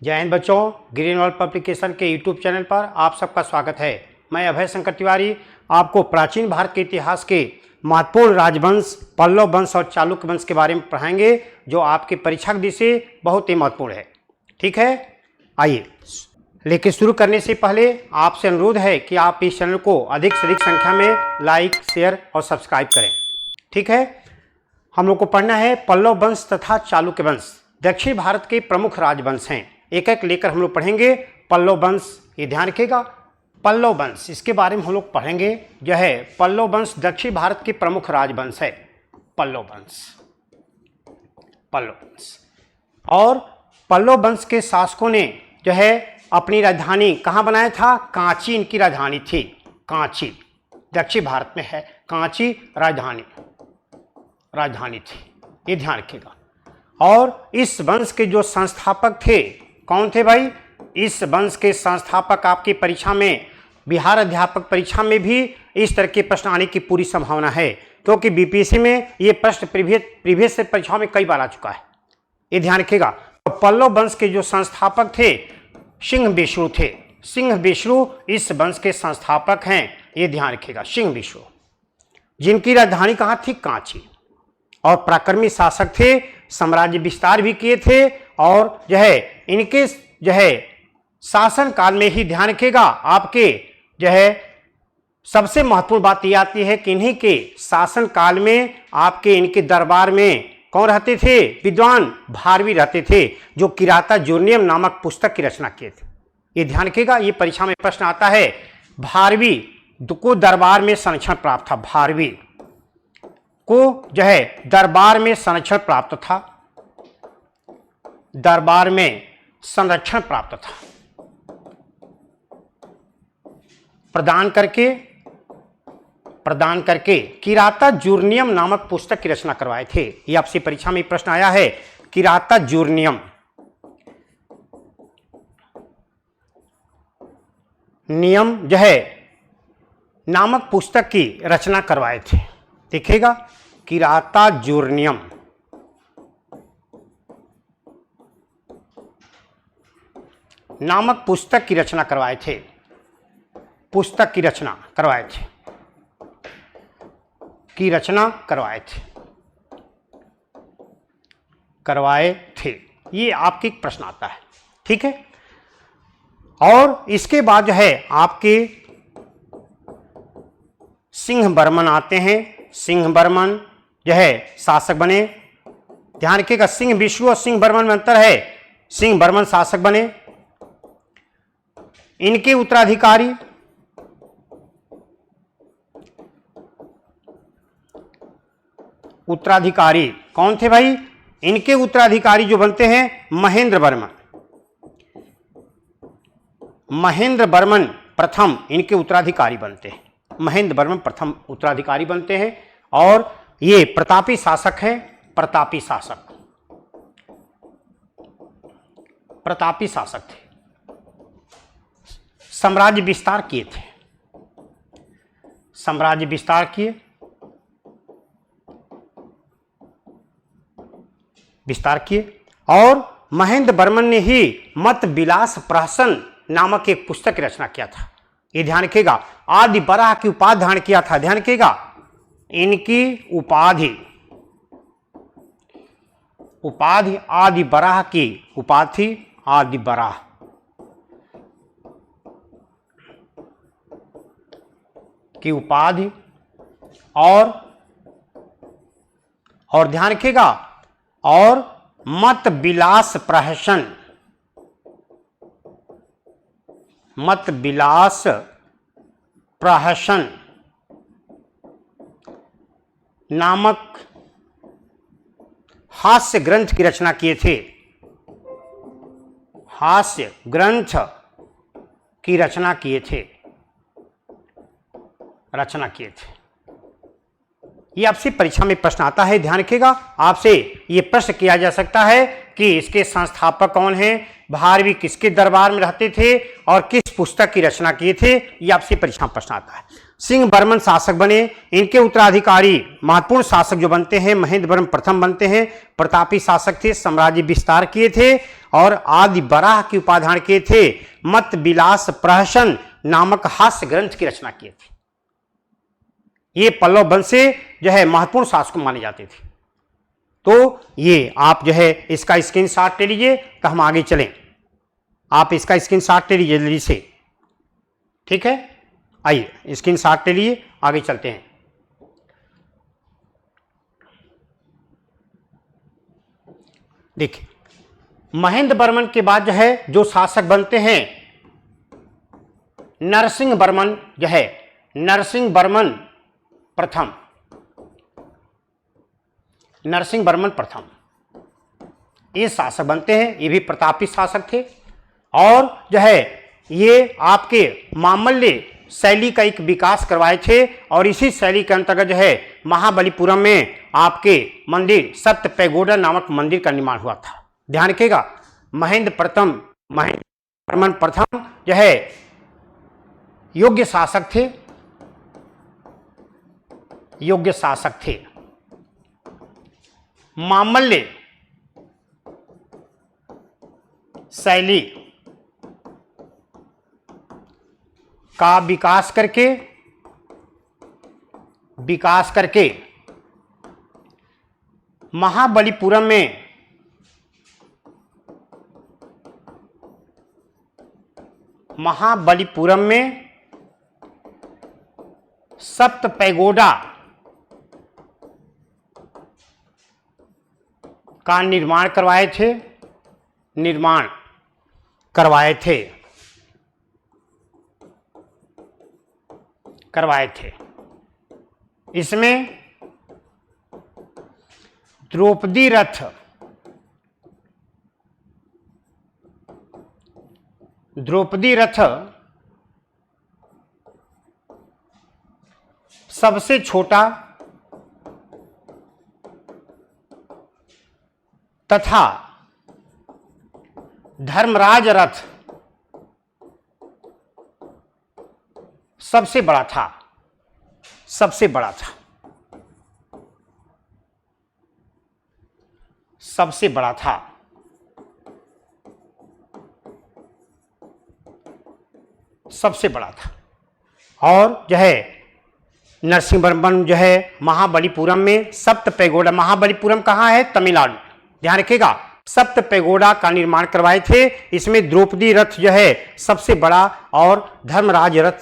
जय हिंद बच्चों, green world publication के यूट्यूब चैनल पर आप सबका स्वागत है। मैं अभय शंकर तिवारी आपको प्राचीन भारत के इतिहास के महत्वपूर्ण राजवंश, पल्लव वंश और चालुक्य वंश के बारे में पढ़ाएंगे, जो आपकी परीक्षा की दृष्टि से बहुत ही महत्वपूर्ण है। ठीक है, आइए। लेकिन शुरू करने से पहले आपसे अनुरोध है कि आप इस चैनल को अधिक से अधिक संख्या में लाइक, शेयर और सब्सक्राइब करें। ठीक है, हम लोग को पढ़ना है पल्लव वंश तथा चालुक्य वंश। दक्षिण भारत के प्रमुख राजवंश हैं, एक एक लेकर हम लोग पढ़ेंगे। पल्लव वंश, ये ध्यान रखिएगा, पल्लव वंश, इसके बारे में हम लोग पढ़ेंगे। जो है पल्लव वंश दक्षिण भारत के प्रमुख राजवंश है। पल्लव वंश, पल्लव वंश। और पल्लव वंश के शासकों ने जो है अपनी राजधानी कहाँ बनाया था? कांची इनकी राजधानी थी। कांची दक्षिण भारत में है, कांची राजधानी थी, ये ध्यान रखिएगा। और इस वंश के जो संस्थापक थे, कौन थे भाई? इस वंश के संस्थापक आपकी परीक्षा में, बिहार अध्यापक परीक्षा में भी इस तरह के प्रश्न आने की पूरी संभावना है, क्योंकि बीपीएससी में ये प्रश्न प्रीवियस से परीक्षाओं में कई बार आ चुका है, ये ध्यान रखिएगा। तो पल्लव वंश के जो संस्थापक थे सिंहविष्णु थे। सिंहविष्णु इस वंश के संस्थापक हैं, ये ध्यान रखिएगा। सिंहविष्णु, जिनकी राजधानी कहाँ थी? कांची। और पराक्रमी शासक थे, साम्राज्य विस्तार भी किए थे। और जो है इनके जो है शासन काल में ही ध्यान रखिएगा, आपके जो है सबसे महत्वपूर्ण बात यह आती है कि इन्हीं के शासन काल में आपके इनके दरबार में कौन रहते थे? विद्वान भारवी रहते थे, जो किराता जूर्नियम नामक पुस्तक की रचना किए थे। ये ध्यान रखिएगा, ये परीक्षा में प्रश्न आता है। भारवी को दरबार में संरक्षण प्राप्त था। भारवी को जो है दरबार में संरक्षण प्राप्त था, दरबार में संरक्षण प्राप्त था, प्रदान करके किराता जूर्नियम नामक पुस्तक की रचना करवाए थे। ये आपसे परीक्षा में प्रश्न आया है। किराता जूर्नियम नियम जो है नामक पुस्तक की रचना करवाए थे। देखिएगा, किराता जूर्नियम नामक पुस्तक की रचना करवाए थे। पुस्तक की रचना करवाए थे, की रचना करवाए थे। ये आपके प्रश्न आता है। ठीक है, और इसके बाद जो है आपके सिंह बर्मन आते हैं। सिंह बर्मन जो है शासक बने। ध्यान रखिएगा, सिंह विष्णु और सिंह बर्मन में अंतर है। सिंह बर्मन शासक बने। इनके उत्तराधिकारी कौन थे भाई? इनके उत्तराधिकारी जो बनते हैं महेंद्र बर्मन। महेंद्र बर्मन प्रथम इनके उत्तराधिकारी बनते हैं। महेंद्र बर्मन प्रथम उत्तराधिकारी बनते हैं। और ये प्रतापी शासक हैं। प्रतापी शासक थे। साम्राज्य विस्तार किए थे। साम्राज्य विस्तार किए। और महेंद्र बर्मन ने ही मत विलास प्रहसन नामक एक पुस्तक की रचना किया था। ये ध्यान रखिएगा, आदि बराह की उपाधि धारण किया था। ध्यान रखिएगा, इनकी उपाधि आदि बराह की उपाधि, आदि बराह की उपाधि। और ध्यान रखिएगा, और मत विलास प्रहसन, मत विलास प्रहसन नामक हास्य ग्रंथ की रचना किए थे। हास्य ग्रंथ की रचना किए थे। ये आपसे परीक्षा में प्रश्न आता है, ध्यान रखिएगा। आपसे ये प्रश्न किया जा सकता है कि इसके संस्थापक कौन हैं, भारवी किसके दरबार में रहते थे और किस पुस्तक की रचना किए थे। ये आपसे परीक्षा में प्रश्न आता है। सिंह बर्मन शासक बने। इनके उत्तराधिकारी महत्वपूर्ण शासक जो बनते हैं, महेंद्र बर्मन प्रथम बनते हैं। प्रतापी शासक थे, साम्राज्य विस्तार किए थे और आदि बराह की उपाधान किए थे। मत विलास प्रहसन नामक हास्य ग्रंथ की रचना किए थे। ये पल्लव वंश से जो है महत्वपूर्ण शासक माने जाते थे। तो ये आप जो है इसका स्क्रीनशॉट ले लीजिए, तो हम आगे चलें। आप इसका स्क्रीनशॉट ले लीजिए जल्दी से, ठीक है। आइए स्क्रीनशॉट ले लीजिए, आगे चलते हैं। देखिए, महेंद्र वर्मन के बाद जो है जो शासक बनते हैं, नरसिंह वर्मन जो है, नरसिंह वर्मन प्रथम, नरसिंह वर्मन प्रथम ये शासक बनते हैं। ये भी प्रतापी शासक थे और जो है ये आपके मामल्य शैली का एक विकास करवाए थे और इसी शैली के अंतर्गत जो है महाबलीपुरम में आपके मंदिर सप्त पैगोडा नामक मंदिर का निर्माण हुआ था। ध्यान रखिएगा, महेंद्र वर्मन प्रथम जो है योग्य शासक थे, योग्य शासक थे। मामल्य शैली का विकास करके महाबलीपुरम में सप्त पैगोडा का निर्माण करवाए थे। इसमें द्रौपदी रथ सबसे छोटा तथा धर्मराज रथ सबसे बड़ा था। सबसे बड़ा था और जो है नरसिंह वर्मन जो है महाबलीपुरम में सप्त पैगोडा, महाबलीपुरम कहाँ है? तमिलनाडु। ध्यान रखिएगा, सप्त पैगोडा का निर्माण करवाए थे। इसमें द्रौपदी रथ जो है सबसे बड़ा और धर्मराज रथ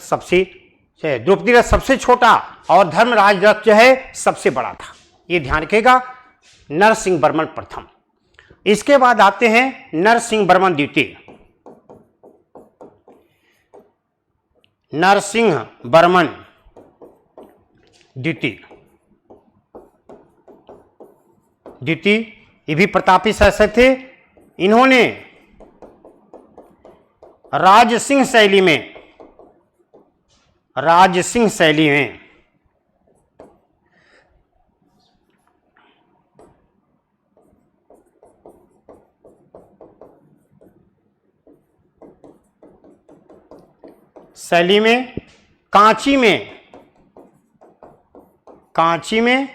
द्रौपदी रथ सबसे छोटा और धर्मराज रथ जो है सबसे बड़ा था। ये ध्यान रखिएगा, नरसिंह वर्मन प्रथम। इसके बाद आते हैं नरसिंह वर्मन द्वितीय। नरसिंह वर्मन द्वितीय ये भी प्रतापी शासक थे। इन्होंने राजसिंह शैली में कांची में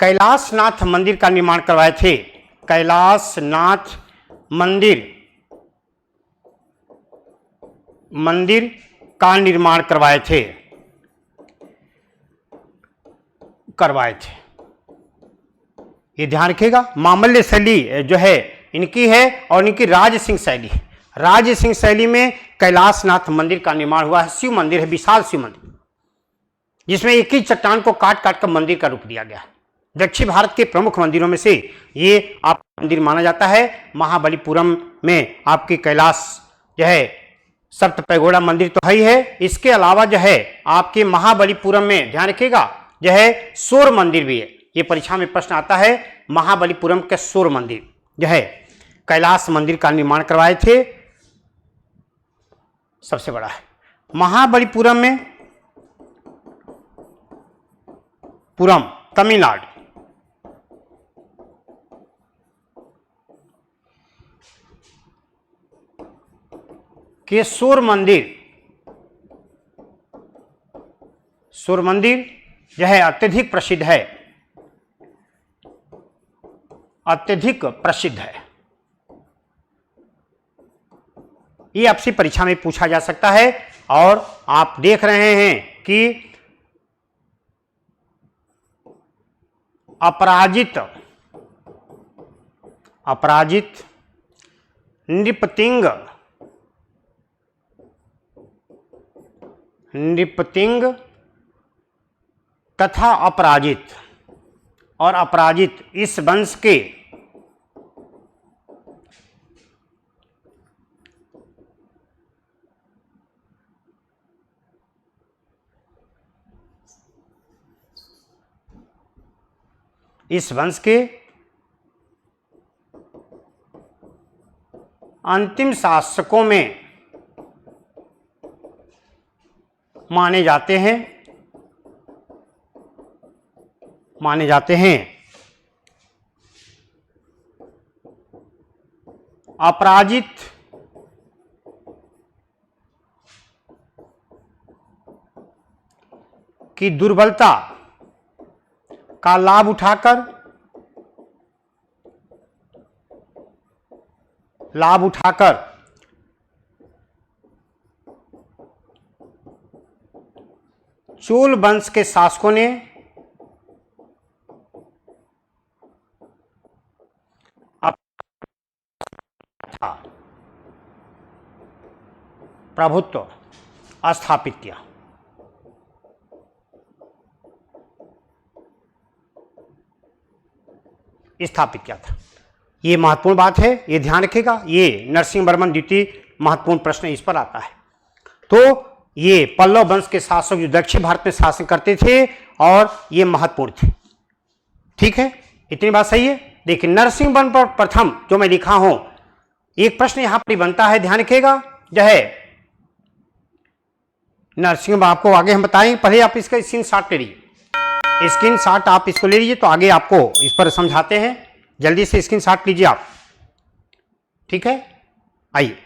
कैलाशनाथ मंदिर का निर्माण करवाए थे। कैलाशनाथ मंदिर का निर्माण करवाए थे। ये ध्यान रखिएगा, मामल्य शैली जो है इनकी है और इनकी राजसिंह शैली में कैलाशनाथ मंदिर का निर्माण हुआ है। शिव मंदिर है, विशाल शिव मंदिर, जिसमें एक ही चट्टान को काट कर मंदिर का रूप दिया गया है। दक्षिण भारत के प्रमुख मंदिरों में से ये आप मंदिर माना जाता है। महाबलीपुरम में आपकी कैलाश जो है सप्त पैगोडा मंदिर तो है ही है। इसके अलावा जो है आपके महाबलीपुरम में ध्यान रखिएगा जो है सूर्य मंदिर भी है। ये परीक्षा में प्रश्न आता है, महाबलीपुरम के सूर्य मंदिर जो है कैलाश मंदिर का निर्माण करवाए थे, सबसे बड़ा है। महाबलीपुरम में तमिलनाडु के सूर्य मंदिर जो है अत्यधिक प्रसिद्ध है। ये आपसे परीक्षा में पूछा जा सकता है। और आप देख रहे हैं कि अपराजित नृपतिंग तथा अपराजित और अपराजित इस वंश के अंतिम शासकों में माने जाते हैं। अपराजित की दुर्बलता का लाभ उठाकर चोल वंश के शासकों ने प्रभुत्व स्थापित किया। था। ये महत्वपूर्ण बात है, ये ध्यान रखिएगा। ये नरसिंह वर्मन द्वितीय महत्वपूर्ण प्रश्न इस पर आता है। तो ये पल्लव वंश के शासक जो दक्षिण भारत में शासन करते थे और ये महत्वपूर्ण थे। ठीक है, इतनी बात सही है। देखिए नरसिंह वर्मन पर प्रथम जो मैं लिखा हूं, एक प्रश्न यहां पर बनता है, ध्यान रखिएगा। जो है नरसिंह आपको आगे हम बताएं, पहले आप इसका स्क्रीनशॉट ले लीजिए। स्क्रीनशॉट आप इसको ले लीजिए तो आगे आपको इस पर समझाते हैं। जल्दी से स्क्रीनशॉट लीजिए आप। ठीक है, आइए।